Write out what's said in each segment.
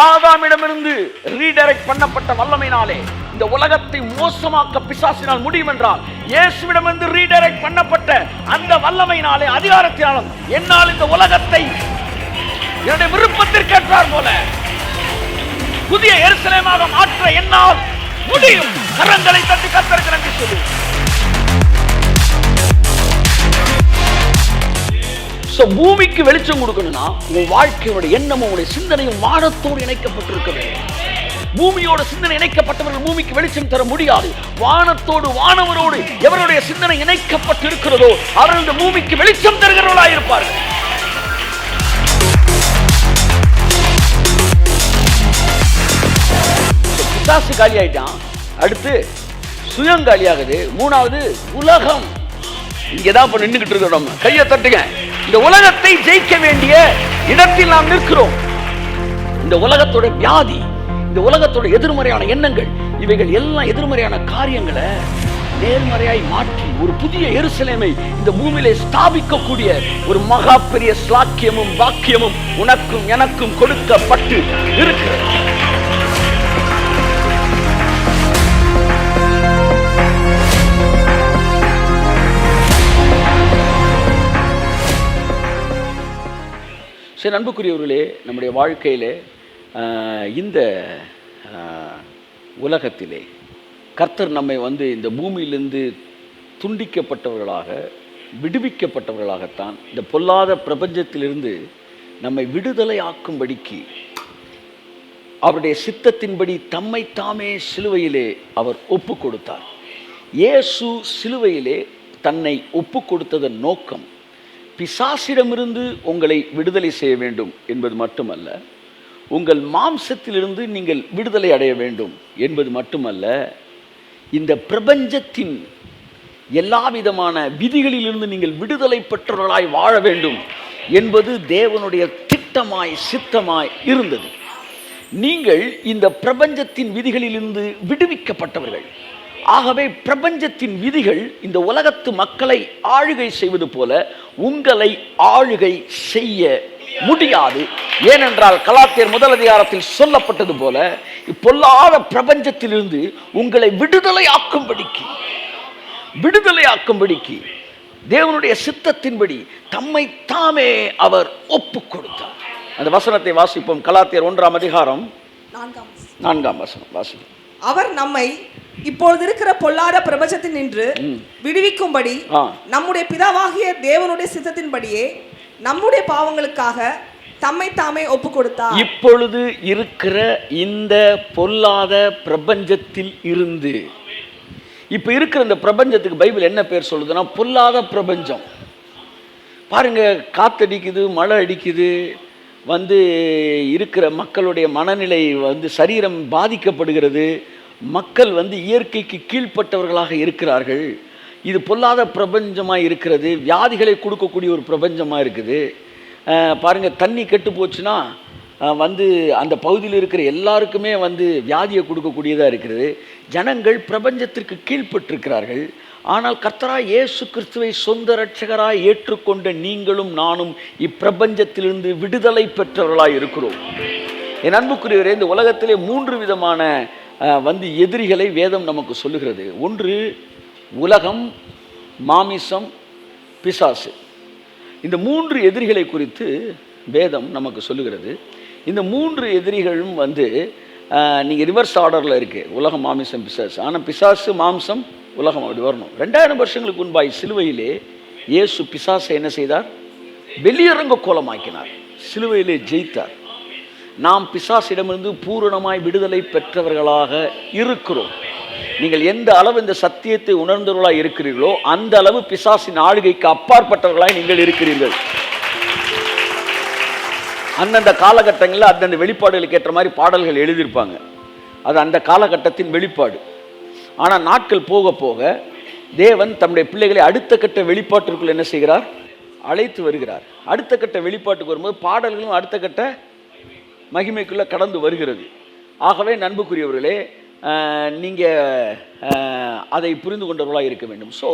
ஆதாமிடமிருந்து redirect பண்ணப்பட்ட வல்லமையினாலே இந்த உலகத்தை மோசமாக்க பிசாசினால் முடியும் என்றால், இயேசுவிடமிருந்து ரீடைரக்ட் பண்ணப்பட்ட அந்த வல்லமையினாலே, அதிகாரத்தினாலும் என்னால் இந்த உலகத்தை என்னுடைய விருப்பத்திற்கேற்றார் போல புதிய எருசலேமாக மாற்ற என்னால் முடியும். கரங்களை தட்டி கர்த்தருக்கு நன்றி சொல்லு. பூமிக்கு வெளிச்சம் கொடுக்கணும்னா உன் வாழ்க்கையோட எண்ணமும் உடைய சிந்தனையும் வானத்தோடு இணைக்கப்பட்டிருக்க வேண்டும். பூமியோட சிந்தனை இணைக்கப்பட்டவர்கள் பூமிக்கு வெளிச்சம் தர முடியாது. வானத்தோடு வானவரோடு எவருடைய சிந்தனை இணைக்கப்பட்டு இருக்கிறதோ அவர்கள் இந்த பூமிக்கு வெளிச்சம் தருகிறவர்களாக இருப்பார்கள். பிசாசு காலி ஆயிட்டான், அடுத்து சுயம் காலியாகுது, மூணாவது உலகம். இங்கதான் இப்ப நின்றுகிட்டு இருக்கிறோம். கையை தட்டுங்க. இந்த உலகத்தை ஜெயிக்க வேண்டிய இடத்தில் நாம் நிற்கிறோம். இந்த உலகத்தோட வியாதி, இந்த உலகத்தோட எதிர்மறையான எண்ணங்கள், இவைகள் எல்லாம் எதிர்மறையான காரியங்களை நேர்மறையாய் மாற்றி ஒரு புதிய எருசலேமை இந்த பூமியிலே ஸ்தாபிக்கக்கூடிய ஒரு மகா பெரிய ஸ்லாக்கியமும் வாக்கியமும் உனக்கும் எனக்கும் கொடுக்கப்பட்டு இருக்கிறது. சரி, அன்புக்குரியவர்களே, நம்முடைய வாழ்க்கையிலே இந்த உலகத்திலே கர்த்தர் நம்மை இந்த பூமியிலிருந்து துண்டிக்கப்பட்டவர்களாக விடுவிக்கப்பட்டவர்களாகத்தான் இந்த பொல்லாத பிரபஞ்சத்திலிருந்து நம்மை விடுதலை ஆக்கும்படிக்கு அவருடைய சித்தத்தின்படி தம்மை தாமே சிலுவையிலே அவர் ஒப்பு கொடுத்தார். இயேசு சிலுவையிலே தன்னை ஒப்பு கொடுத்ததன் நோக்கம் பிசாசிடமிருந்து உங்களை விடுதலை செய்ய வேண்டும் என்பது மட்டுமல்ல, உங்கள் மாம்சத்திலிருந்து நீங்கள் விடுதலை அடைய வேண்டும் என்பது மட்டுமல்ல, இந்த பிரபஞ்சத்தின் எல்லா விதமான விதிகளிலிருந்து நீங்கள் விடுதலை பெற்றவர்களாய் வாழ வேண்டும் என்பது தேவனுடைய திட்டமாய் சித்தமாய் இருந்தது. நீங்கள் இந்த பிரபஞ்சத்தின் விதிகளிலிருந்து விடுவிக்கப்பட்டவர்கள். ஆகவே பிரபஞ்சத்தின் விதிகள் இந்த உலகத்து மக்களை ஆளுகை செய்வது போல உங்களை ஆளுகை செய்ய முடியாது. ஏனென்றால் கலாத்தியர் 1 அதிகாரத்தில் சொல்லப்பட்டது போல பொல்லாத பிரபஞ்சத்திலிருந்து உங்களை விடுதலை ஆக்கும்படிக்கு தேவனுடைய சித்தத்தின்படி தம்மை தாமே அவர் ஒப்பு கொடுத்தார். அந்த வசனத்தை வாசிப்போம். கலாத்தியர் 1 அதிகாரம் 4 வசனம் வாசிப்போம். அவர் நம்மை இப்பொழுது இருக்கிற பொல்லாத பிரபஞ்சத்தில் நின்று விடுவிக்கும்படி நம்முடைய பிதாவாகிய தேவனுடைய சித்தத்தின்படியே நம்முடைய பாவங்களுக்காக தம்மை தாமே ஒப்பு கொடுத்தார். இப்பொழுது இருக்கிற இந்த பொல்லாத பிரபஞ்சத்தில் இருந்து, இப்ப இருக்கிற இந்த பிரபஞ்சத்துக்கு பைபிள் என்ன பேர் சொல்லுதுன்னா பொல்லாத பிரபஞ்சம். பாருங்க, காத்தடிக்குது, மழை அடிக்குது, இருக்கிற மக்களுடைய மனநிலை சரீரம் பாதிக்கப்படுகிறது. மக்கள் இயற்கைக்கு கீழ்ப்பட்டவர்களாக இருக்கிறார்கள். இது பொல்லாத பிரபஞ்சமாக இருக்கிறது. வியாதிகளை கொடுக்கக்கூடிய ஒரு பிரபஞ்சமாக இருக்குது. பாருங்கள், தண்ணி கெட்டு போச்சுன்னா அந்த பகுதியில் இருக்கிற எல்லாருக்குமே வியாதியை கொடுக்கக்கூடியதாக இருக்கிறது. ஜனங்கள் பிரபஞ்சத்திற்கு கீழ்ப்பட்டிருக்கிறார்கள். ஆனால் கர்த்தராய் இயேசு கிறிஸ்துவை சொந்த இரட்சகராய் ஏற்றுக்கொண்ட நீங்களும் நானும் இப்பிரபஞ்சத்திலிருந்து விடுதலை பெற்றவர்களாய் இருக்கிறோம். என் அன்புக்குரியவரே, இந்த உலகத்திலே 3 விதமான எதிரிகளை வேதம் நமக்கு சொல்லுகிறது. ஒன்று உலகம், மாமிசம், பிசாசு. இந்த 3 எதிரிகளை குறித்து வேதம் நமக்கு சொல்லுகிறது. இந்த 3 எதிரிகளும் நீங்கள் ரிவர்ஸ் ஆர்டரில் இருக்குது. உலகம், மாமிசம், பிசாசு. ஆனால் பிசாசு, மாம்சம், உலகம் அப்படி வரணும். 2000 வருஷங்களுக்கு முன்பாய் சிலுவையிலே இயேசு பிசாசை என்ன செய்தார்? வெளியரங்க கோலமாக்கினார். சிலுவையிலே ஜெயித்தார். நாம் பிசாசிடமிருந்து பூரணமாய் விடுதலை பெற்றவர்களாக இருக்கிறோம். நீங்கள் எந்த அளவு இந்த சத்தியத்தை உணர்ந்தவர்களாக இருக்கிறீர்களோ அந்த அளவு பிசாசின் ஆளுகைக்கு அப்பாற்பட்டவர்களாய் நீங்கள் இருக்கிறீர்கள். அந்தந்த காலகட்டங்களில் அந்தந்த வெளிப்பாடுகளுக்கு ஏற்ற மாதிரி பாடல்கள் எழுதியிருப்பாங்க. அது அந்த காலகட்டத்தின் வெளிப்பாடு. ஆனால் நாட்கள் போக போக தேவன் தம்முடைய பிள்ளைகளை அடுத்த கட்ட வெளிப்பாட்டிற்குள் என்ன செய்கிறார்? அழைத்து வருகிறார். அடுத்த கட்ட வெளிப்பாட்டுக்கு வரும்போது பாடல்களும் அடுத்த கட்ட மகிமைக்குள்ளே கடந்து வருகிறது. ஆகவே நண்புக்குரியவர்களே, நீங்கள் அதை புரிந்து கொண்டவர்களாக இருக்க வேண்டும். ஸோ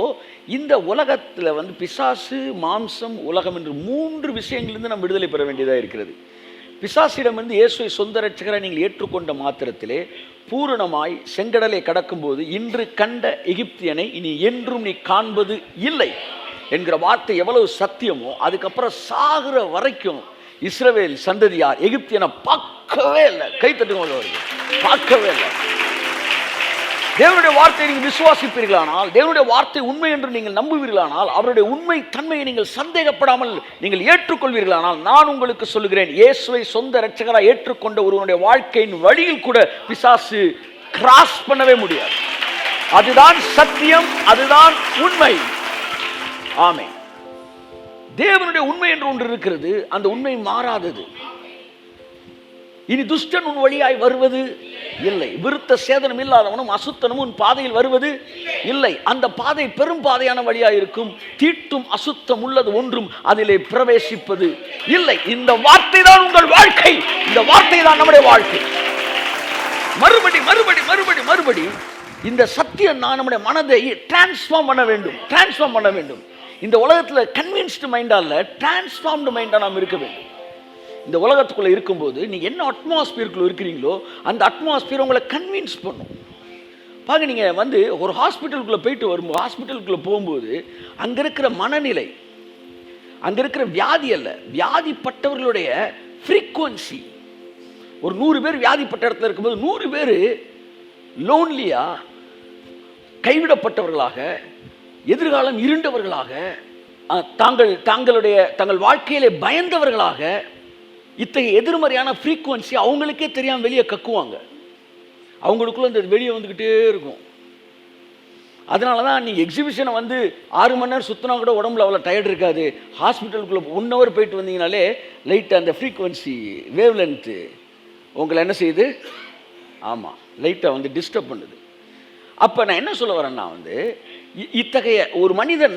இந்த உலகத்தில் பிசாசு, மாம்சம், உலகம் என்று 3 விஷயங்களிலிருந்து நம்ம விடுதலை பெற வேண்டியதாக இருக்கிறது. பிசாசிடம் வந்து இயேசுவை சொந்த இரட்சகரை நீங்கள் ஏற்றுக்கொண்ட மாத்திரத்திலே பூரணமாய் செங்கடலை கடக்கும்போது இன்று கண்ட எகிப்தியனை இனி என்றும் நீ காண்பது இல்லை என்கிற வார்த்தை எவ்வளவு சத்தியமோ, அதுக்கப்புறம் சாகிற வரைக்கும் இஸ்ரவேல் சந்ததியார் எகிப்தியனை பார்க்கவே இல்லை. கைத்தட்டுங்க, பார்க்கவே இல்லை. தேவனுடைய வார்த்தையை நீங்கள் விசுவாசிப்பீர்களானால், தேவனுடைய வார்த்தை உண்மை என்று நீங்கள் நம்புவீர்களானால், அவருடைய உண்மை தன்மையை நீங்கள் சந்தேகப்படாமல் நீங்கள் ஏற்றுக்கொள்வீர்களானால், நான் உங்களுக்கு சொல்லுகிறேன், இயேசுவை சொந்த இரட்சகராக ஏற்றுக்கொண்ட ஒருவனுடைய வாழ்க்கையின் வழியில் கூட பிசாசு கிராஸ் பண்ணவே முடியாது. அதுதான் சத்தியம், அதுதான் உண்மை. ஆமென். தேவனுடைய உண்மை என்று ஒன்று இருக்கிறது, அந்த உண்மை மாறாதது. இனி துஷ்டன் உன் வழியாய் வருவது இல்லை, விருத்த சேதனம் இல்லாதவனும் அசுத்தனும் உன் பாதையில் வருவது இல்லை. அந்த பாதை பெரும் பாதையான வழியாய் இருக்கும். தீட்டும் அசுத்தம் உள்ளது ஒன்றும் அதிலே பிரவேசிப்பது இல்லை. இந்த வார்த்தை தான் உங்கள் வாழ்க்கை, இந்த வார்த்தை தான் நம்முடைய வாழ்க்கை. மறுபடி மறுபடி மறுபடி மறுபடி இந்த சத்தியம் நான் நம்முடைய மனதை டிரான்ஸ்ஃபார்ம் பண்ண வேண்டும், டிரான்ஸ்ஃபார்ம் பண்ண வேண்டும். இந்த உலகத்தில் கன்வின்ஸ்டு மைண்டா இல்லை, டிரான்ஸ்ஃபார்ம்டு மைண்டா நாம் இருக்க வேண்டும். இந்த உலகத்துக்குள்ளே இருக்கும்போது நீங்கள் என்ன அட்மாஸ்பியருக்குள்ளே இருக்கிறீங்களோ அந்த அட்மாஸ்பியர் உங்களை கன்வின்ஸ் பண்ணும். பாருங்க, நீங்கள் வந்து ஒரு ஹாஸ்பிட்டலுக்குள்ளே போயிட்டு வரும்போது, ஹாஸ்பிட்டலுக்குள்ளே போகும்போது அங்கே இருக்கிற மனநிலை, அங்கே இருக்கிற வியாதி அல்ல, வியாதிப்பட்டவர்களுடைய ஃப்ரீக்குவன்சி. ஒரு 100 பேர் வியாதிப்பட்ட இடத்துல இருக்கும்போது 100 பேர் லோன்லியாக, கைவிடப்பட்டவர்களாக, எதிர்காலம் இருண்டவர்களாக, தங்கள் வாழ்க்கையிலே பயந்தவர்களாக, இத்தகைய எதிர்மறையான ஃப்ரீக்குவன்சி அவங்களுக்கே தெரியாமல் வெளியே கக்குவாங்க. அவங்களுக்குள்ள இந்த வெளியே வந்துக்கிட்டே இருக்கும். அதனால தான் நீங்கள் எக்ஸிபிஷனை வந்து 6 மணி நேரம் சுற்றினா கூட உடம்புல அவ்வளோ டயர்ட் இருக்காது. ஹாஸ்பிட்டலுக்குள்ளே 1 ஹவர் போயிட்டு வந்தீங்கனாலே லைட்டாக அந்த ஃப்ரீக்குவன்சி வேவ் லென்த்து உங்களை என்ன செய்யுது? ஆமாம், லைட்டாக வந்து டிஸ்டர்ப் பண்ணுது. அப்போ நான் என்ன சொல்ல வரேன்னா வந்து, இத்தகைய ஒரு மனிதன்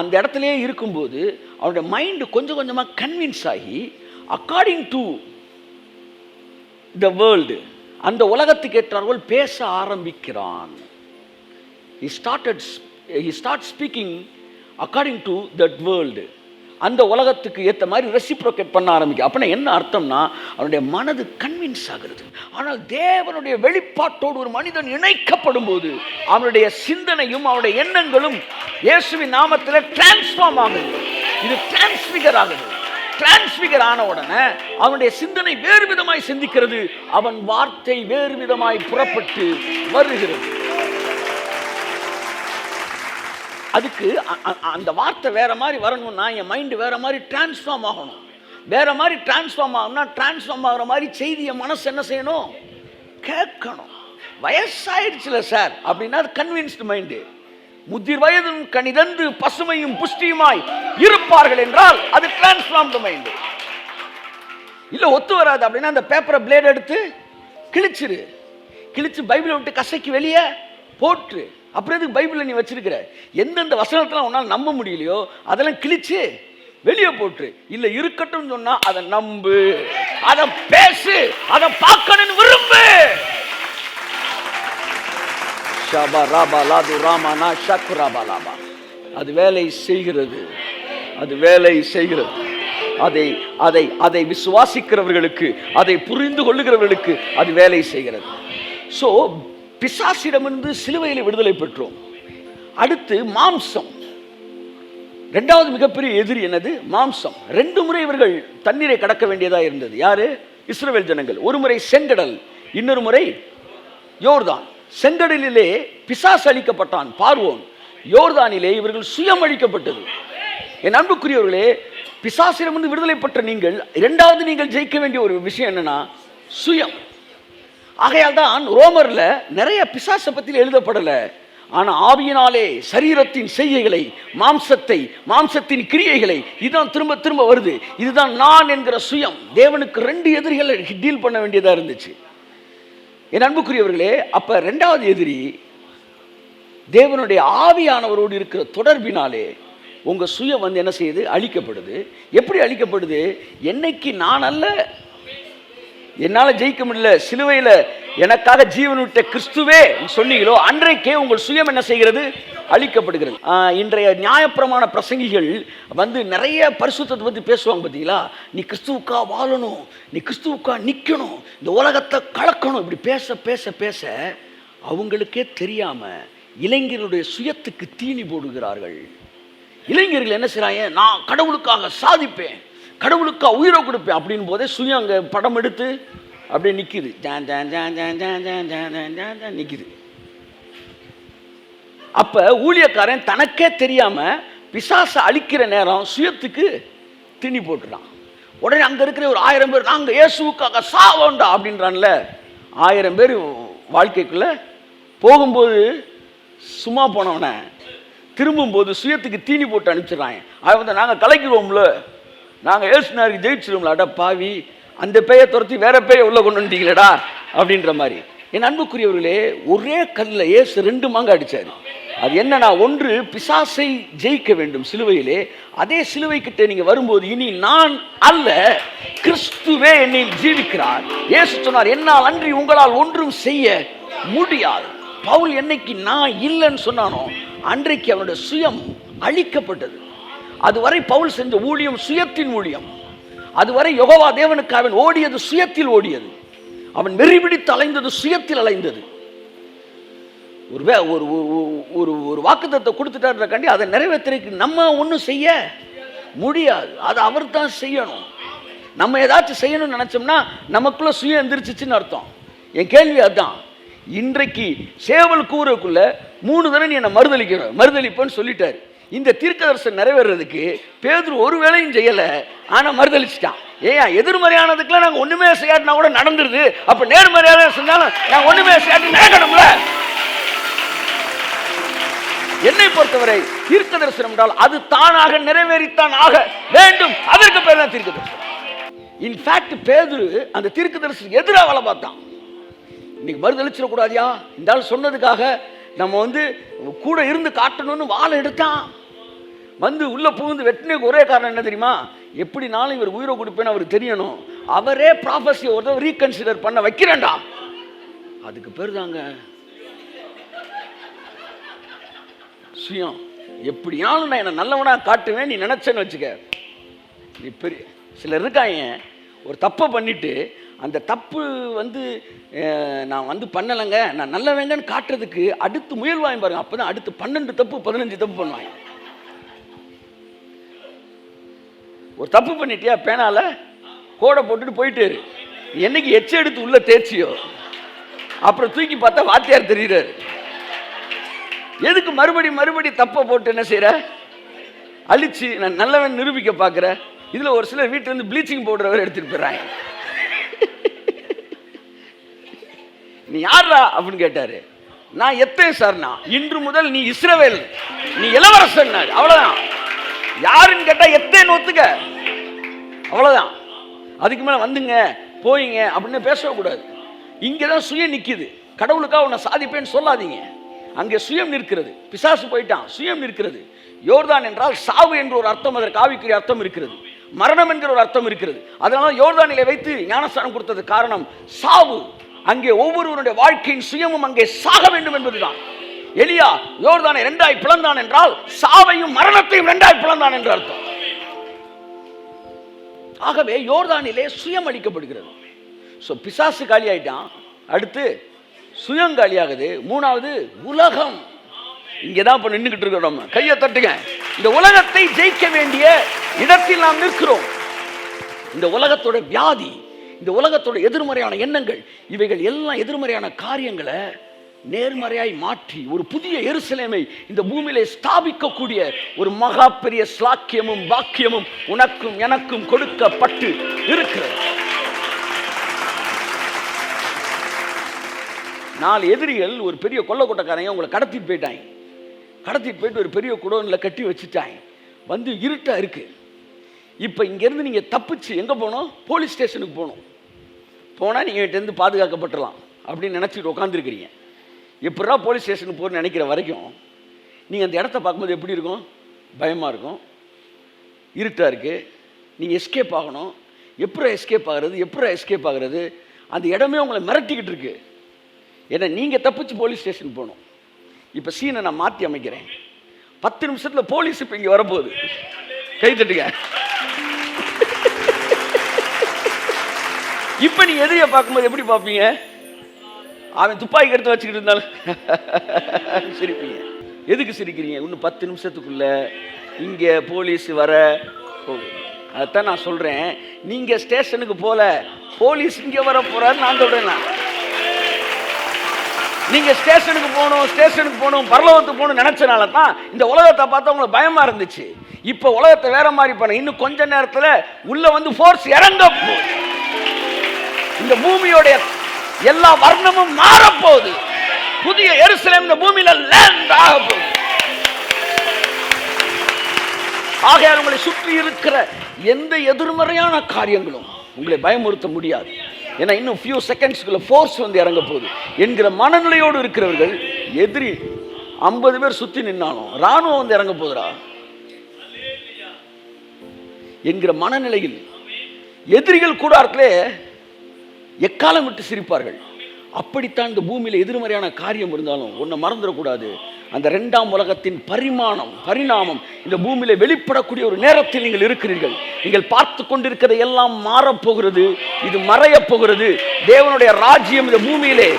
அந்த இடத்துலையே இருக்கும்போது அவனுடைய மைண்டு கொஞ்சம் கொஞ்சமாக கன்வின்ஸ் ஆகி அக்கார்டிங் டு த வேர்ல்டு, அந்த உலகத்துக்கு ஏற்றார்கள் பேச ஆரம்பிக்கிறான். he starts speaking according to that world. அந்த உலகத்துக்கு ஏற்ற மாதிரி ரெசிப்ரோகேட் பண்ண ஆரம்பிக்க. அப்படின்னா என்ன அர்த்தம்னா, அவனுடைய மனது கன்வின்ஸ் ஆகிறது. ஆனால் தேவனுடைய வெளிப்பாட்டோடு ஒரு மனிதன் இணைக்கப்படும் போது அவனுடைய சிந்தனையும் அவனுடைய எண்ணங்களும் இயேசுவின் நாமத்தில் டிரான்ஸ்ஃபார்ம் ஆகுது. இது டிரான்ஸ்ஃபிகர் ஆகுது. டிரான்ஸ்ஃபிகர் ஆன உடனே அவனுடைய சிந்தனை வேறு விதமாய் சிந்திக்கிறது, அவன் வார்த்தை வேறு விதமாய் புறப்பட்டு வருகிறது. அதுக்கு அந்த வார்த்தை வேற மாதிரி வரணும்னா என் மைண்டு வேற மாதிரி டிரான்ஸ்ஃபார்ம் ஆகணும். வேற மாதிரி டிரான்ஸ்ஃபார்ம் ஆகணும்னா டிரான்ஸ்ஃபார்ம் ஆகிற மாதிரி செய்தியை மனசு என்ன செய்யணும்? கேட்கணும். வயசாயிடுச்சுல சார் அப்படின்னா அது கன்வின்ஸ்டு மைண்டு. முதிர் வயதும் கனிதந்து பசுமையும் புஷ்டியுமாய் இருப்பார்கள் என்றால் அது டிரான்ஸ்ஃபார்ம்டு மைண்டு. இல்லை ஒத்து வராது அப்படின்னா அந்த பேப்பரை பிளேட் எடுத்து கிழிச்சு பைபிளை விட்டு கசைக்கு வெளியே போட்டு, அப்புறம் எதுக்கு பைபிளை நீ வச்சிருக்கிற? எந்தெந்த வசனத்தெல்லாம் உன்னால் நம்ப முடியலையோ அதெல்லாம் கிழிச்சு வெளியே போட்டு, இல்லை இருக்கட்டும் சொன்னா அதை நம்பு, அதை பேசு, அதை பார்க்கணும்னு விரும்பு. அது வேலை செய்கிறது, அது வேலை செய்கிறது. அதை விசுவாசிக்கிறவர்களுக்கு, அதை புரிந்து கொள்ளுகிறவர்களுக்கு அது வேலை செய்கிறது. ஸோ பிசாசிடமிருந்து சிலுவையில் விடுதலை பெற்றோம். அடுத்து மாம்சம். 2வது மிகப்பெரிய எதிரி என்னது? மாம்சம். 2 முறை இவர்கள் தண்ணீரை கடக்க வேண்டியதாக இருந்தது. யாரு? இஸ்ரவேல் ஜனங்கள். ஒரு முறை செங்கடல், இன்னொரு முறை யோர்தான். செங்கடலிலே பிசாசு அழிக்கப்பட்டான் பார்வோன், யோர்தானிலே இவர்கள் சுயம் அழிக்கப்பட்டது. என் அன்புக்குரியவர்களே, பிசாசிடமிருந்து விடுதலை பெற்ற நீங்கள் 2வது நீங்கள் ஜெயிக்க வேண்டிய ஒரு விஷயம் என்னன்னா சுயம். ஆகையால் தான் ரோமர்ல நிறைய பிசாசை பற்றி எழுதப்படலை. ஆனால் ஆவியினாலே சரீரத்தின் செய்கைகளை, மாம்சத்தின் கிரியைகளை, இதுதான் திரும்ப திரும்ப வருது. இதுதான் நான் என்கிற சுயம். தேவனுக்கு 2 எதிரிகளை டீல் பண்ண வேண்டியதாக இருந்துச்சு. என் அன்புக்குரியவர்களே, அப்போ 2வது எதிரி தேவனுடைய ஆவியானவரோடு இருக்கிற தொடர்பினாலே உங்கள் சுயம் வந்து என்ன செய்யுது? அழிக்கப்படுது. எப்படி அழிக்கப்படுது? என்னைக்கு நான் அல்ல, என்னால் ஜெயிக்க முடியல, சிலுவையில் எனக்காக ஜீவன் விட்ட கிறிஸ்துவே சொன்னீங்களோ அன்றைக்கே உங்கள் சுயம் என்ன செய்கிறது? அழிக்கப்படுகிறது. இன்றைய நியாயப்பிரமாண பிரசங்கிகள் வந்து நிறைய பரிசுத்தத்தை பற்றி பேசுவாங்க பார்த்தீங்களா? நீ கிறிஸ்துவுக்கா வாழணும், நீ கிறிஸ்துவுக்கா நிற்கணும், இந்த உலகத்தை கலக்கணும், இப்படி பேச பேச பேச அவங்களுக்கே தெரியாம இளைஞர்களுடைய சுயத்துக்கு தீனி போடுகிறார்கள். இளைஞர்கள் என்ன செய்றாங்க? நான் கடவுளுக்காக சாதிப்பேன், கடவுளுக்காக உயிரை கொடுப்பேன் அப்படின் போதே சுயம் அங்கே படம் எடுத்து அப்படியே நிற்கிது, நிற்கிது. அப்ப ஊழியக்காரன் தனக்கே தெரியாம பிசாசை அழிக்கிற நேரம் சுயத்துக்கு திணி போட்டுறான். உடனே அங்க இருக்கிற ஒரு 1000 பேர் நாங்க இயேசுவுக்காக சாவோண்டா அப்படின்றான்ல. 1000 பேர் வாழ்க்கைக்குள்ள போகும்போது சும்மா போனவன திரும்பும்போது சுயத்துக்கு தீனி போட்டு அனுப்பிச்சிடறாங்க. அவன் வந்து நாங்கள் கலைக்கிறோம்ல, நாங்கள் ஏசுனாருக்கு ஜெயிச்சிருவோம்ல, அட பாவி அந்த பேயை துரத்தி வேற பேயை உள்ள கொண்டு வந்துட்டீங்களடா அப்படின்ற மாதிரி. என் அன்புக்குரியவர்களே, ஒரே கல்ல ஏசு 2 மாங்க அடிச்சாரு. அது என்னன்னா, ஒன்று பிசாசை ஜெயிக்க வேண்டும் சிலுவையிலே. அதே சிலுவை கிட்ட நீங்க வரும்போது இனி நான் அல்ல கிறிஸ்துவே என்னில் ஜீவிக்கிறார். இயேசு சொன்னார், என்னால் அன்றி உங்களால் ஒன்றும் செய்ய முடியாது. பவுல் என்னைக்கு நான் இல்லைன்னு சொன்னானோ அன்றைக்கு அவனுடைய சுயம் அழிக்கப்பட்டது. அதுவரை பவுல் செஞ்ச ஊழியம் சுயத்தின் ஊழியம். அதுவரை யெகோவா தேவனுக்கு அவன் ஓடியது சுயத்தில் ஓடியது. அவன் வெறிபிடித்து அலைந்தது சுயத்தில் அலைந்தது. ஒரு வாக்குத்தத்தத்தை கொடுத்துட்டாருக்காண்டி அதை நிறைவேற்றுறதுக்கு நம்ம ஒன்றும் செய்ய முடியாது. அது அவர் தான் செய்யணும். நம்ம ஏதாச்சும் செய்யணும்னு நினைச்சோம்னா நமக்குள்ள சுயம் எந்திரிச்சிச்சுன்னு அர்த்தம். என் கேள்வி அதுதான். இன்றைக்கு சேவல் கூறக்குள்ள 3 தடவை நீ என்னை மறுதளிப்பேன்னு சொல்லிட்டாரு. இந்த தீர்க்கதரிசனம் நிறைவேறதுக்கு பேதுரு ஒரு வேளையும் செய்யல, ஆனா மறுதளிச்சிட்டான். ஏன்? எதிர்மறையானதுக்குலாம் நாங்க ஒண்ணுமே செய்யாட்டினா கூட நடந்துருது, அப்ப நேர்மறையான செஞ்சாலும் நாங்க ஒண்ணுமே செய்யாட்டி நடக்கணும்ல. என்னை பொறுத்தவரை தீர்க்க தரிசனம் என்றால் அது தானாக நிறைவேறித்தான் ஆக வேண்டும். அதற்கு பேர் தான் தீர்க்க தரிசனம். இன்ஃபேக்ட் பேதுரு அந்த தீர்க்க தரிசனம் எதிராக வேலை பார்த்தான். இன்னைக்கு மறுதளிச்சிடக்கூடாதியா, இந்த ஆள் சொன்னதுக்காக நம்ம வந்து கூட இருந்து காட்டணும்னு வாழை எடுத்தான். வந்து உள்ள புகுந்து வெட்டினதுக்கு ஒரே காரணம் என்ன தெரியுமா? எப்படினாலும் இவர் உயிரை கொடுப்பேன்னு அவருக்கு தெரியணும். அவரே ப்ராஃபஸியை ஒருத்தர் ரீகன்சிடர் பண்ண வைக்கிறேன்டா. அதுக்கு பேர் தாங்க சுயம். எப்படினாலும் நான் என்ன நல்லவனா காட்டுவேன் நீ நினைச்சேன்னு வச்சுக்க. நீ பெரிய சிலர் இருக்காங்க, ஒரு தப்பை பண்ணிட்டு அந்த தப்பு வந்து நான் வந்து பண்ணலைங்க நான் நல்லவங்கன்னு காட்டுறதுக்கு அடுத்து முயல்வாங்க பாருங்க. அப்பதான் அடுத்து 12 தப்பு 15 தப்பு பண்ணுவாங்க. ஒரு தப்பு பண்ணிட்டியா, பேனால கோடை போட்டுட்டு போயிட்டே இரு. என்னைக்கு எச்ச எடுத்து உள்ள தேய்ச்சியோ அப்புறம் தூக்கி பார்த்தா வாத்தியார் தெரியுறாரு. எதுக்கு மறுபடி தப்பை போட்டு என்ன செய்யற? அழிச்சு நான் நல்லவன் நிரூபிக்க பார்க்குற. இதுல ஒரு சிலர் வீட்டுல இருந்து ப்ளீச்சிங் பவுடர் எடுத்துட்டு போயிடுறாங்க. நீ யாரா அப்படின்னு கேட்டாரு. நான் எத்தேன் சார்னா, இன்று முதல் நீ இஸ்ரவேல், நீ இளவரசன். அவ்வளவுதான். யாருன்னு கேட்டா எத்தேன்னு ஒத்துக்க, அவ்வளவுதான். அதுக்கு மேல வந்துங்க போயிங்க அப்படின்னு பேசக்கூடாது. இங்கதான் சுயம் நிக்குது. கடவுளுக்காக உன்னை சாதிப்பேன்னு சொல்லாதீங்க. அங்கே சுயம் நிற்கிறது. பிசாசு போயிட்டான், சுயம் நிற்கிறது. யோர்தான் என்றால் சாவு என்ற ஒரு அர்த்தம், அதற்கு ஆவிக்குரிய அர்த்தம் இருக்கிறது. மரணம் என்கிற ஒரு அர்த்தம் இருக்கிறது. அதனால யோர்தானிலே வைத்து ஞானஸ்தானம் கொடுத்தது காரணம் சாவு. அங்கே ஒவ்வொருவருடைய வாழ்க்கையின் சுயமும் அங்கே சாக வேண்டும் என்பதுதான். எலியா யோர்தானை 2ஆய் பிளந்தான் என்றால் சாவையும் மரணத்தையும் 2ஆய் பிளந்தான் என்று அர்த்தம். ஆகவே யோர்தானிலே சுயம் அளிக்கப்படுகிறது. பிசாசு காலி ஆயிட்டான், அடுத்து சுயம் காலியாகுது. 3வது உலகம். இங்கதான் இப்ப நின்றுகிட்டு இருக்கிறோம். கையை தட்டுங்க. இந்த உலகத்தை ஜெயிக்க வேண்டிய இடத்தில் நாம் நிற்கிறோம். இந்த உலகத்தோட வியாதி, இந்த உலகத்தோட எதிர்மறையான எண்ணங்கள், இவைகள் எல்லாம் எதிர்மறையான காரியங்களை நேர்மறையாய் மாற்றி ஒரு புதிய எருசலேமை இந்த பூமியிலே ஸ்தாபிக்கக்கூடிய ஒரு மகா பெரிய ஸ்லாக்கியமும் பாக்கியமும் உனக்கும் எனக்கும் கொடுக்கப்பட்டு இருக்கிறது. 4 எதிரிகள் ஒரு பெரிய கொள்ளக்கொட்டக்காரங்க உங்களை கடத்திட்டு போயிட்டாங்க. கடத்திட்டு போயிட்டு ஒரு பெரிய குடோனில் கட்டி வச்சுட்டாங்க. வந்து இருட்டா இருக்கு. இப்போ இங்கேருந்து நீங்கள் தப்பிச்சு எங்கே போகணும்? போலீஸ் ஸ்டேஷனுக்கு போகணும். போனால் நீங்கள் கிட்டேருந்து பாதுகாக்கப்பட்டுலாம் அப்படின்னு நினச்சிட்டு உட்காந்துருக்கிறீங்க. எப்படா போலீஸ் ஸ்டேஷனுக்கு போகிறேன்னு நினைக்கிற வரைக்கும் நீங்கள் அந்த இடத்த பார்க்கும்போது எப்படி இருக்கும்? பயமாக இருக்கும், இருட்டாக இருக்குது, நீங்கள் எஸ்கேப் ஆகணும். எப்படா எஸ்கேப் ஆகிறது? அந்த இடமே உங்களை மிரட்டிக்கிட்டு இருக்கு. ஏன்னா நீங்கள் தப்பிச்சு போலீஸ் ஸ்டேஷன் போகணும். இப்போ சீனை நான் மாற்றி அமைக்கிறேன். 10 நிமிஷத்தில் போலீஸ் இப்போ இங்கே வரப்போகுது. கை தட்டுங்க. இப்போ நீ எதிரியை பார்க்கும்போது எப்படி பார்ப்பீங்க? அவன் துப்பாக்கி எடுத்து வச்சுக்கிட்டு இருந்தாலும் சிரிப்பீங்க. எதுக்கு சிரிக்கிறீங்க? இன்னும் 10 நிமிஷத்துக்குள்ள இங்கே போலீஸ் வர போகுது. அதைத்தான் நான் சொல்கிறேன். நீங்கள் ஸ்டேஷனுக்கு போல, போலீஸ் இங்கே வர போகிறாரு நான் சொல்கிறேன். நீங்கள் ஸ்டேஷனுக்கு போகணும் பரலோகத்துக்கு போகணும் நினச்சனால தான் இந்த உலகத்தை பார்த்தா உங்களுக்கு பயமாக இருந்துச்சு. இப்போ உலகத்தை வேற மாதிரி பண்ண, இன்னும் கொஞ்ச நேரத்தில் உள்ள வந்து ஃபோர்ஸ் இறங்க போகுது. இந்த பூமியோடைய எல்லா வர்ணமும் மாறப்போகுது. புதிய எருசலேம் இந்த பூமியில லேண்ட் ஆக போகுது. ஆகையால் உங்களை சுற்றி இருக்கிற எந்த எதிர்மறையான காரியங்களும் உங்களை பயமுறுத்த முடியாது. ஏன்னா இன்னும் ஃபியூ செகண்ட்ஸ்க்குள்ள ஃபோர்ஸ் வந்து இறங்க போகுது என்கிற மனநிலையோடு இருக்கிறவர்கள், எதிரி 50 பேர் சுத்தி நின்னாலும் ராணுவம் வந்து இறங்க போகுதுரா என்கிற மனநிலையில் எதிரிகள் கூடாரத்திலே எக்காலம் விட்டு சிரிப்பார்கள். அப்படித்தான் இந்த பூமியில் எதிர்மறையான காரியம் இருந்தாலும் ஒன்றை மறந்துடக்கூடாது. அந்த 2ஆம் உலகத்தின் பரிணாமம் இந்த பூமியில வெளிப்படக்கூடிய ஒரு நேரத்தில் நீங்கள் இருக்கிறீர்கள். நீங்கள் பார்த்து கொண்டிருக்கிற எல்லாம் மாறப்போகிறது. இது மறைய போகிறது. தேவனுடைய ராஜ்யம் இந்த பூமியிலே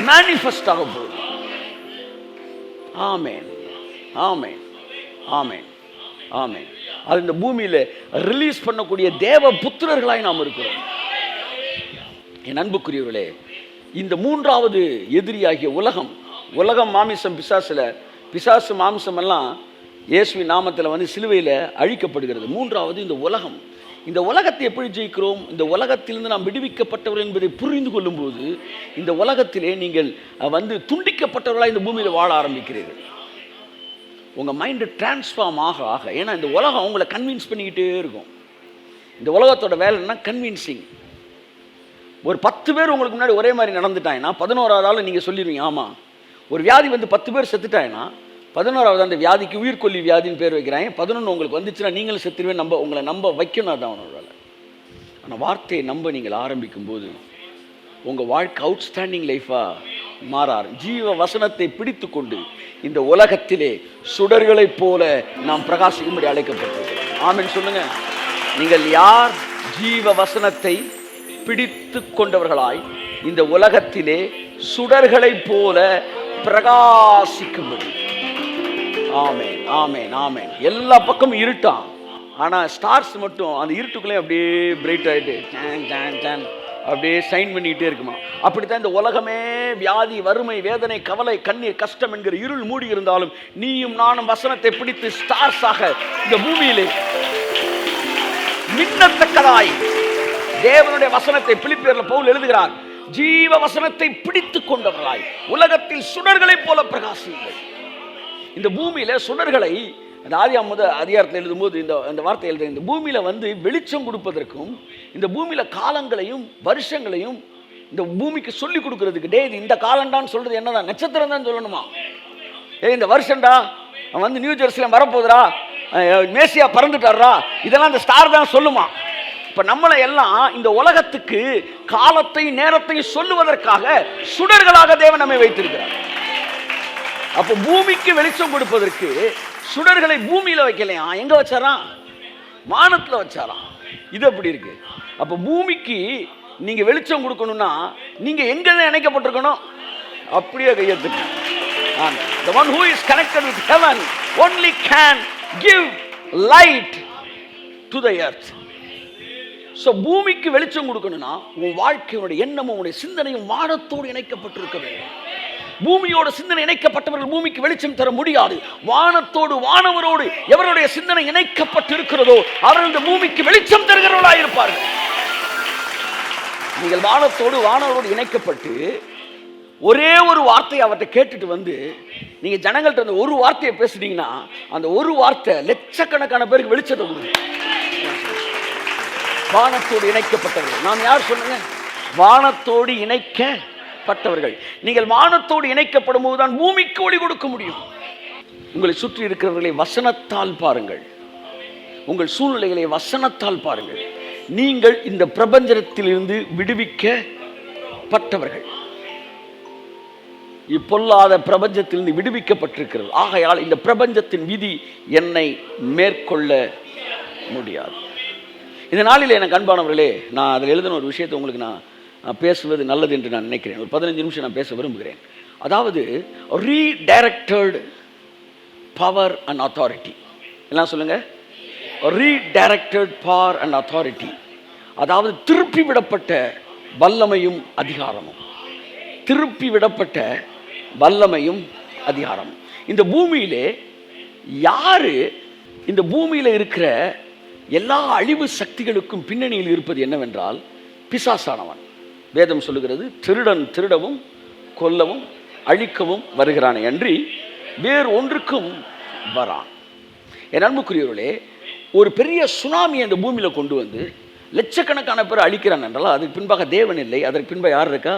மேனிஃபெஸ்ட் ஆக போகுது. ஆமென், ஆமென், ஆமென், ஆமென். அது இந்த பூமியில ரிலீஸ் பண்ணக்கூடிய தேவ புத்திரர்களாய் நாம் இருக்கிறோம். என் அன்புக்குரியவர்களே, இந்த 3வது எதிரியாகிய உலகம் மாமிசம் பிசாசு மாமிசம் எல்லாம் இயேசுவின் நாமத்தில் வந்து சிலுவையில் அழிக்கப்படுகிறது. 3வது இந்த உலகத்தை எப்படி ஜெயிக்கிறோம்? இந்த உலகத்திலிருந்து நாம் விடுவிக்கப்பட்டவர்கள் என்பதை புரிந்து கொள்ளும்போது இந்த உலகத்திலே நீங்கள் வந்து துண்டிக்கப்பட்டவர்களாக இந்த பூமியில் வாழ ஆரம்பிக்கிறீர்கள். உங்கள் மைண்டு டிரான்ஸ்ஃபார்ம் ஆக ஏன்னா இந்த உலகம் உங்களை கன்வின்ஸ் பண்ணிக்கிட்டே இருக்கும். இந்த உலகத்தோட வேலைன்னா கன்வின்சிங். ஒரு 10 பேர் உங்களுக்கு முன்னாடி ஒரே மாதிரி நடந்துட்டாங்கன்னா 11வது ஆள் நீங்கள் சொல்லிடுவீங்க. ஆமாம், ஒரு வியாதி வந்து 10 பேர் செத்துட்டாங்கன்னா 11வது அந்த வியாதிக்கு உயிர்கொல்லி வியாதின்னு பேர் வைக்கிறாங்க. 11 உங்களுக்கு வந்துச்சுன்னா நீங்களும் செத்துருவேன். உங்களை நம்ப வைக்கணும். அதான் அவனோட வேலை. ஆனால் வார்த்தையை நம்ப நீங்கள் ஆரம்பிக்கும் போது உங்கள் வாழ்க்கை அவுட்ஸ்டாண்டிங் லைஃபாக மாறார். ஜீவ வசனத்தை பிடித்து கொண்டு இந்த உலகத்திலே சுடர்களைப் போல நாம் பிரகாசிக்கும்படி அழைக்கப்பட்டிருக்கிறோம். ஆமென் சொல்லுங்க. நீங்கள் யார்? ஜீவ வசனத்தை பிடித்து கொண்டவர்களாய் இந்த உலகத்திலே சுடர்களைப் போல பிரகாசிக்கும்படி. ஆமென், ஆமென், ஆமென். எல்லா பக்கமும் இருட்டான், ஆனால் ஸ்டார்ஸ் மட்டும் அந்த இருட்டுக்குள்ளே அப்படியே பிரைட் ஆகிட்டு அப்படியே ஷைன் பண்ணிக்கிட்டே இருக்குமா. அப்படித்தான் இந்த உலகமே வியாதி, வறுமை, வேதனை, கவலை, கண்ணீர், கஷ்டம் என்கிற இருள் மூடி இருந்தாலும் நீயும் நானும் வசனத்தை பிடித்து ஸ்டார்ஸாக இந்த பூமியிலே மின்னத்தக்கதாய் தேவனுடைய வசனத்தை பிலிப்பியர்ல பவுல் எழுதுகிறார். ஜீவ வசனத்தை பிடித்து கொண்டவர்களாய் உலகத்தில் சுடர்களைப் போல பிரகாசியுங்கள். இந்த பூமியில சுடர்களை ஆதியாகம அதிகாரத்தில் எழுதும்போது இந்த வார்த்தை எழுத, இந்த பூமியில வந்து வெளிச்சம் கொடுப்பதற்கும் இந்த பூமியில காலங்களையும் வருஷங்களையும் இந்த பூமிக்கு சொல்லி கொடுக்கறதுக்கு, டே இந்த காலண்டான்னு சொல்றது என்னதான்? நட்சத்திரம் தான் சொல்லணுமா? இந்த வருஷம்டா வந்து நியூ ஜெருசலேம் வரப்போகுதுரா, மேசியா பறந்துட்டாரா, இதெல்லாம் இந்த ஸ்டார் தான் சொல்லுமா? இப்ப நம்மளை எல்லாம் இந்த உலகத்துக்கு காலத்தையும் நேரத்தையும் சொல்லுவதற்காக சுடர்களாக தேவன் நம்மை வைத்திருக்கிறார். அப்போ பூமிக்கு வெளிச்சம் கொடுப்பதற்கு சுடர்களை பூமியில வைக்கலையா? எங்க வச்சாராம்? வானத்துல வச்சாராம். இது அப்படி இருக்கு. அப்ப பூமிக்கு நீங்க வெளிச்சம் கொடுக்கணும்னா நீங்க எங்க இணைக்கப்பட்டிருக்கணும்? அப்படியே கையெழுத்து. The one who is connected with heaven only can give light to the earth. So பூமிக்கு வெளிச்சம் கொடுக்கணும்னா உன் வாழ்க்கையோட எண்ணமும் உன்னுடைய சிந்தனையும் வானத்தோடு இணைக்கப்பட்டிருக்க வேண்டும். பூமியோட சிந்தனை இணைக்கப்பட்டவர்கள் பூமிக்கு வெளிச்சம் தர முடியாது. வானத்தோடு வானவரோடு எவருடைய சிந்தனை இணைக்கப்பட்டு இருக்கிறதோ அவர்கள் இந்த பூமிக்கு வெளிச்சம் தருகிறவர்களாக இருப்பார்கள். நீங்கள் வானத்தோடு வானவரோடு இணைக்கப்பட்டு ஒரே ஒரு வார்த்தையை அவர்கிட்ட கேட்டுட்டு வந்து நீங்க ஜனங்கள்ட்ட அந்த ஒரு வார்த்தையை பேசுனீங்கன்னா அந்த ஒரு வார்த்தை லட்சக்கணக்கான பேருக்கு வெளிச்சத்தை கொடுக்கும். வானத்தோடு இணைக்கப்பட்டவர்கள் நாம் யார் சொல்லுங்க? வானத்தோடு இணைக்கப்பட்டவர்கள். நீங்கள் வானத்தோடு இணைக்கப்படும் போதுதான் பூமிக்கு ஒளி கொடுக்க முடியும். உங்களை சுற்றி இருக்கிறவர்களை வசனத்தால் பாருங்கள். உங்கள் சூழ்நிலைகளை வசனத்தால் பாருங்கள். நீங்கள் இந்த பிரபஞ்சத்திலிருந்து விடுவிக்கப்பட்டவர்கள். இப்பொல்லாத பிரபஞ்சத்திலிருந்து விடுவிக்கப்பட்டிருக்கிறது. ஆகையால் இந்த பிரபஞ்சத்தின் விதி என்னை மேற்கொள்ள முடியாது. இந்த நாளில் எனக்கு அன்பானவர்களே, நான் அதில் எழுதின ஒரு விஷயத்தை உங்களுக்கு நான் பேசுவது நல்லது என்று நான் நினைக்கிறேன். ஒரு 15 நிமிஷம் நான் பேச விரும்புகிறேன். அதாவது ரீடைரக்டட் பவர் அண்ட் அத்தாரிட்டி. எல்லாம் சொல்லுங்க, ரீடைரக்டட் பவர் அண்ட் அத்தாரிட்டி. அதாவது திருப்பி விடப்பட்ட வல்லமையும் அதிகாரமும். திருப்பி விடப்பட்ட வல்லமையும் அதிகாரமும். இந்த பூமியிலே யாரு இந்த பூமியில் இருக்கிற எல்லா அழிவு சக்திகளுக்கும் பின்னணியில் இருப்பது என்னவென்றால் பிசாசானவன். வேதம் சொல்லுகிறது, திருடன் திருடவும் கொல்லவும் அழிக்கவும் வருகிறானே அன்றி வேறு ஒன்றுக்கும் வரான். என் அன்புக்குரியவர்களே, ஒரு பெரிய சுனாமி அந்த பூமியில் கொண்டு வந்து லட்சக்கணக்கான பேர் அழிக்கிறான் என்றால் அதுக்கு பின்பாக தேவன் இல்லை, அதற்கு பின்பாக யார் இருக்கா?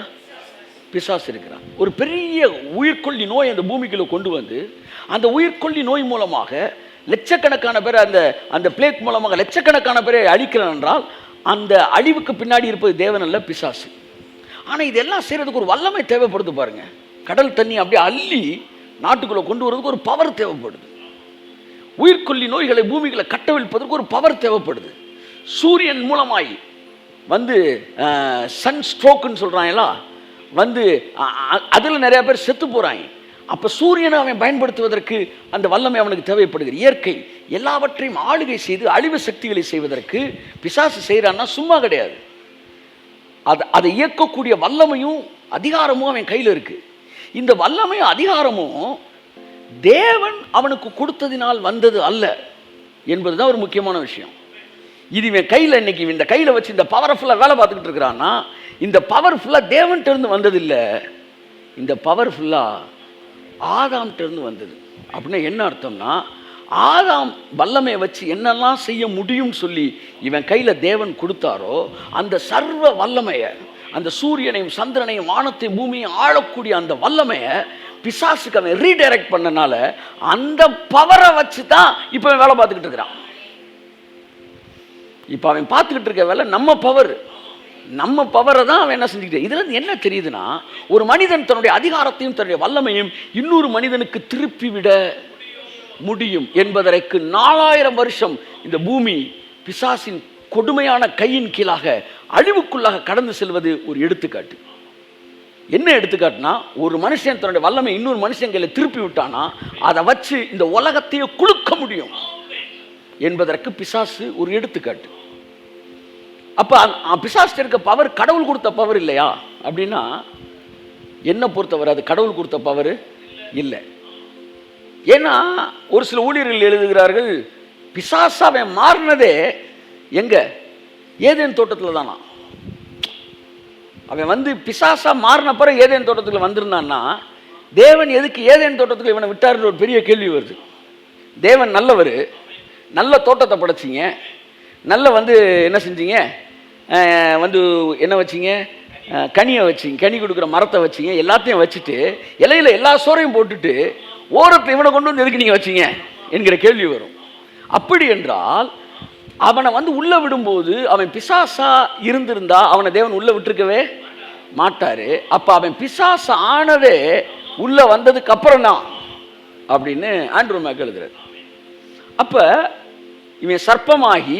பிசாசு இருக்கிறான். ஒரு பெரிய உயிர்கொல்லி நோய் அந்த பூமிக்குள்ள கொண்டு வந்து அந்த உயிர்கொல்லி நோய் மூலமாக லட்சக்கணக்கான பேர் அந்த பிளேக் மூலமாக லட்சக்கணக்கான பேரை அழிக்கிறான் என்றால் அந்த அழிவுக்கு பின்னாடி இருப்பது தேவன் அல்ல, பிசாசு. ஆனால் இதெல்லாம் செய்யறதுக்கு ஒரு வல்லமை தேவைப்படுது பாருங்க. கடல் தண்ணி அப்படியே அள்ளி நாட்டுக்குள்ள கொண்டு வரதுக்கு ஒரு பவர் தேவைப்படுது. உயிர்கொல்லி நோய்களை பூமிகளை கட்டவிழ்ப்பதற்கு ஒரு பவர் தேவைப்படுது. சூரியன் மூலமாய் வந்து சன் ஸ்ட்ரோக்குன்னு சொல்றாங்களா, வந்து அதில் நிறைய பேர் செத்து போறாங்க. அப்போ சூரியனை அவன் பயன்படுத்துவதற்கு அந்த வல்லமை அவனுக்கு தேவைப்படுகிறது. இயற்கை எல்லாவற்றையும் ஆளுகை செய்து அழிவு சக்திகளை செய்வதற்கு பிசாசு செய்கிறான்னா சும்மா கிடையாது. அதை இயக்கக்கூடிய வல்லமையும் அதிகாரமும் அவன் கையில் இருக்கு. இந்த வல்லமையும் அதிகாரமும் தேவன் அவனுக்கு கொடுத்ததினால் வந்தது அல்ல என்பதுதான் ஒரு முக்கியமான விஷயம். இது இவன் கையில் இன்னைக்கு இந்த கையில் வச்சு இந்த பவர்ஃபுல்லாக வேலை பார்த்துக்கிட்டு இருக்கிறான்னா இந்த பவர்ஃபுல்லாக தேவன்கிட்ட இருந்து வந்ததில்லை, இந்த பவர்ஃபுல்லாக ஆதாம்கிட்ட இருந்து வந்தது. அப்படின்னா என்ன அர்த்தம்னா, ஆதாம் வல்லமையை வச்சு என்னெல்லாம் செய்ய முடியும் சொல்லி இவன் கையில் தேவன் கொடுத்தாரோ அந்த சர்வ வல்லமையை, அந்த சூரியனையும் சந்திரனையும் வானத்தையும் பூமியையும் ஆளக்கூடிய அந்த வல்லமையை பிசாசுக்கு அவன் ரீடைரக்ட் பண்ணனால அந்த பவரை வச்சு தான் இப்போ அவன் வேலை பார்த்துக்கிட்டு இருக்கிறான். இப்போ அவன் பார்த்துக்கிட்டு இருக்க வேலை நம்ம பவரை தான் அவன் என்ன செஞ்சுக்கிட்டு. இதுல என்ன தெரியுதுன்னா, ஒரு மனிதன் தன்னுடைய அதிகாரத்தையும் தன்னுடைய வல்லமையும் இன்னொரு மனிதனுக்கு திருப்பி விட முடியும் என்பதற்கு 4000 வருஷம் இந்த பூமி பிசாசின் கொடுமையான கையின் கீழாக அழிவுக்குள்ளாக கடந்து செல்வது ஒரு எடுத்துக்காட்டு. என்ன எடுத்துக்காட்டுனா, ஒரு மனுஷன் தன்னுடைய வல்லமை இன்னொரு மனுஷன் கையில் திருப்பி விட்டானா அதை வச்சு இந்த உலகத்தையே குலுக்க முடியும் என்பதற்கு பிசாசு ஒரு எடுத்துக்காட்டு. அப்போ பிசாசு இருக்க பவர் கடவுள் கொடுத்த பவர் இல்லையா அப்படின்னா, என்ன பொறுத்தவரை அது கடவுள் கொடுத்த பவர் இல்லை. ஏன்னா ஒரு சில ஊழியர்கள் எழுதுகிறார்கள், பிசாசாவை மாறினதே எங்க? ஏதேன் தோட்டத்தில் தானா. அவன் வந்து பிசாசா மாறின பிறகு ஏதேன் தோட்டத்தில் வந்திருந்தான்னா தேவன் எதுக்கு ஏதேன் தோட்டத்துக்கு இவனை விட்டாருன்ற ஒரு பெரிய கேள்வி வருது. தேவன் நல்லவர், நல்ல தோட்டத்தை படைச்சிங்க, நல்ல வந்து என்ன செஞ்சீங்க, வந்து என்ன வச்சிங்க, கனியை வச்சிங்க, கனி கொடுக்குற மரத்தை வச்சிங்க, எல்லாத்தையும் வச்சுட்டு இலையில எல்லா சோறையும் போட்டுட்டு ஓரத்தை இவனை கொண்டு வந்து எதுக்கு நீங்கள் வச்சிங்க என்கிற கேள்வி வரும். அப்படி என்றால் அவனை வந்து உள்ளே விடும்போது அவன் பிசாசா இருந்திருந்தா அவனை தேவன் உள்ளே விட்டுருக்கவே மாட்டார். அப்போ அவன் பிசாசா ஆனதே உள்ளே வந்ததுக்கு அப்புறம் தான் அப்படின்னு ஆண்ட்ரூ மேக் எழுதுறாரு. அப்போ இவன் சர்ப்பமாகி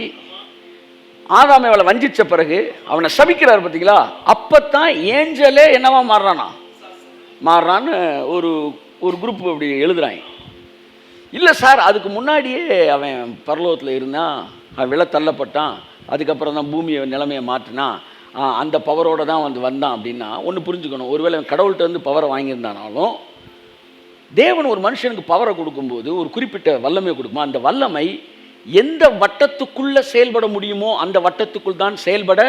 ஆதாமை அவளை வஞ்சிச்ச பிறகு அவனை சபிக்கிறார் பார்த்தீங்களா, அப்பத்தான் ஏஞ்சலே என்னவா மாறுறான்னு ஒரு குரூப் அப்படி எழுதுறாங்க. இல்லை சார், அதுக்கு முன்னாடியே அவன் பரலோகத்தில் இருந்தான், அவன் விழ தள்ளப்பட்டான், அதுக்கப்புறம் தான் பூமியை நிலைமையை மாற்றினான், அந்த பவரோடு தான் வந்தான் அப்படின்னா ஒன்று புரிஞ்சுக்கணும். ஒருவேளை கடவுள்கிட்ட வந்து பவரை வாங்கியிருந்தானாலும் தேவன் ஒரு மனுஷனுக்கு பவரை கொடுக்கும்போது ஒரு குறிப்பிட்ட வல்லமையை கொடுக்குமா, அந்த வல்லமை எந்த வட்டத்துக்குள்ள செயல்பட முடியுமோ அந்த வட்டத்துக்குள் தான் செயல்பட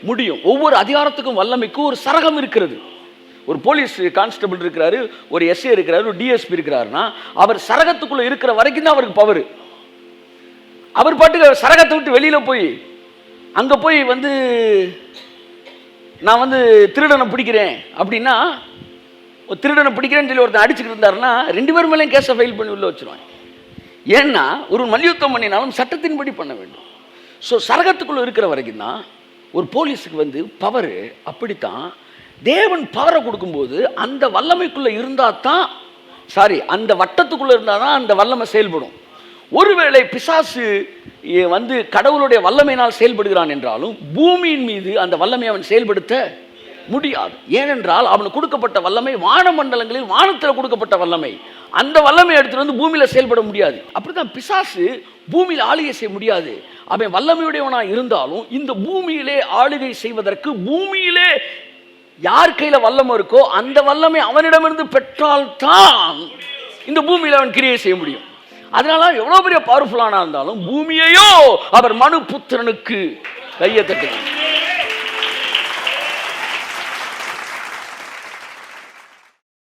முடியும். ஒவ்வொரு அதிகாரத்துக்கும் வல்லமைக்கும் ஒரு சரகம் இருக்கிறது. ஒரு போலீஸ் கான்ஸ்டபிள் இருக்கிறாரு, ஒரு எஸ்ஏ இருக்கிறாரு, ஒரு டிஎஸ்பி இருக்கிறாருன்னா அவர் சரகத்துக்குள்ள இருக்கிற வரைக்கும் தான் அவருக்கு பவர். அவர் பாட்டுக்கு சரகத்தை விட்டு வெளியில போய் அங்க போய் வந்து நான் வந்து திருடனை பிடிக்கிறேன் அப்படின்னா, ஒரு திருடனை பிடிக்கிறேன்னு சொல்லி ஒருத்தன் அடிச்சுக்கிட்டு இருந்தாருன்னா 2 பேர் மேலேயும் கேஸை ஃபைல் பண்ணி உள்ள வச்சிருவாங்க. ஏன்னா ஒரு மல்யுத்தம் பண்ணினாலும் சட்டத்தின்படி பண்ண வேண்டும். ஸோ சரகத்துக்குள்ள இருக்கிற வரைக்கும் தான் ஒரு போலீஸுக்கு வந்து பவர். அப்படித்தான் தேவன் பவரை கொடுக்கும்போது அந்த வல்லமைக்குள்ள இருந்தா தான், அந்த வட்டத்துக்குள்ள இருந்தா தான் அந்த வல்லமை செயல்படும். ஒருவேளை பிசாசு வந்து கடவுளுடைய வல்லமையினால் செயல்படுகிறான் என்றாலும் பூமியின் மீது அந்த வல்லமை அவன் செயல்படுத்த முடியாது. ஏனென்றால் அவனுக்கு கொடுக்கப்பட்ட வல்லமை வானமண்டலங்களில் வானத்தில் கொடுக்கப்பட்ட வல்லமை. அந்த வல்லமை எடுத்துட்டு வந்து பூமியில செயல்பட முடியாது. அப்படிதான் பிசாசு பூமியில் ஆளுகை செய்ய முடியாது. அவன் வல்லமையுடையவனா இருந்தாலும் இந்த பூமியிலே ஆளுகை செய்வதற்கு பூமியிலே யார் கையில வல்லமை இருக்கோ அந்த வல்லமை அவனிடமிருந்து பெற்றால்தான் இந்த பூமியில அவன் கிரியை செய்ய முடியும். அதனால எவ்வளவு பெரிய பவர்ஃபுல்லானா இருந்தாலும் பூமியையோ அவர் மனு புத்திரனுக்கு கையை தட்டுகிறார்.